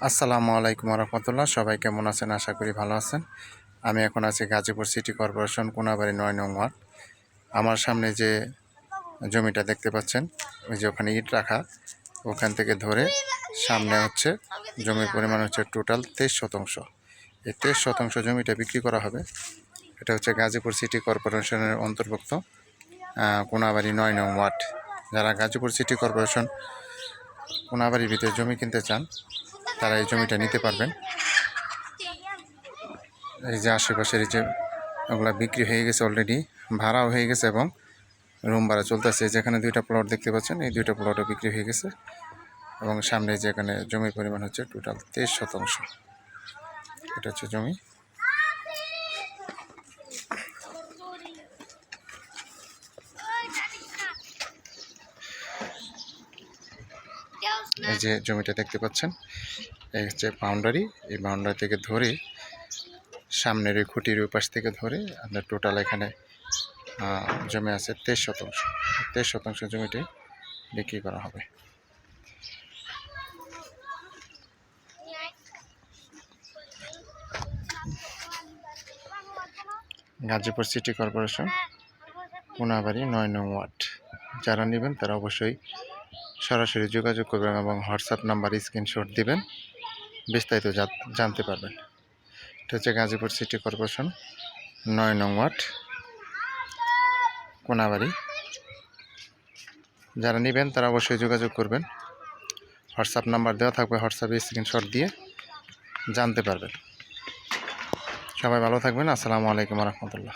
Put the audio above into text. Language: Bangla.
আসসালামু আলাইকুম রহমতুল্লাহ। সবাই কেমন আছেন? আশা করি ভালো আছেন। আমি এখন আছি গাজীপুর সিটি কর্পোরেশন কোনাবাড়ি ৯ নং ওয়ার্ড। আমার সামনে যে জমিটা দেখতে পাচ্ছেন, ওই যে ওখানে ইট রাখা, ওখান থেকে ধরে সামনে হচ্ছে জমির পরিমাণ হচ্ছে টোটাল 23%। এই 23% জমিটা বিক্রি করা হবে। এটা হচ্ছে গাজীপুর সিটি কর্পোরেশনের অন্তর্ভুক্ত কোনাবাড়ি ৯ নং ওয়ার্ড। যারা গাজীপুর সিটি কর্পোরেশন কোনাবাড়ির ভিতরে জমি কিনতে চান, তারা এই জমিটা নিতে পারবেন। এই যে আশেপাশের এই যে ওগুলা বিক্রি হয়ে গেছে, অলরেডি ভাড়াও হয়ে গেছে এবং রুম ভাড়া চলতেছে। যেখানে দুইটা প্লট দেখতে পাচ্ছেন, এই দুইটা প্লটও বিক্রি হয়ে গেছে এবং সামনে যেখানে জমির পরিমাণ হচ্ছে টোটাল 23%। এটা হচ্ছে জমি। এই যে জমিটা দেখতে পাচ্ছেন, এই হচ্ছে বাউন্ডারি। এই বাউন্ডারি থেকে ধরে সামনের ওই খুঁটির ওই পাশ থেকে ধরে আপনার টোটাল এখানে জমি আছে 23%। 23% জমিটি বিক্রি করা হবে। গাজীপুর সিটি কর্পোরেশন কোনাবাড়ি ৯ নং ওয়ার্ড। যারা নেবেন তারা অবশ্যই সরাসরি যোগাযোগ করবেন এবং হোয়াটসঅ্যাপ নাম্বার স্ক্রিনশট দিবেন, বিস্তারিত জানতে পারবেন। এটা হচ্ছে গাজীপুর সিটি কর্পোরেশন ৯ নং ওয়ার্ড কোনাবাড়ি। যারা নেবেন তারা অবশ্যই যোগাযোগ করবেন। হোয়াটসঅ্যাপ নাম্বার দেওয়া থাকবে, হোয়াটসঅ্যাপে স্ক্রিনশট দিয়ে জানতে পারবেন। সবাই ভালো থাকবেন। আসসালামু আলাইকুম রহমতুল্লাহ।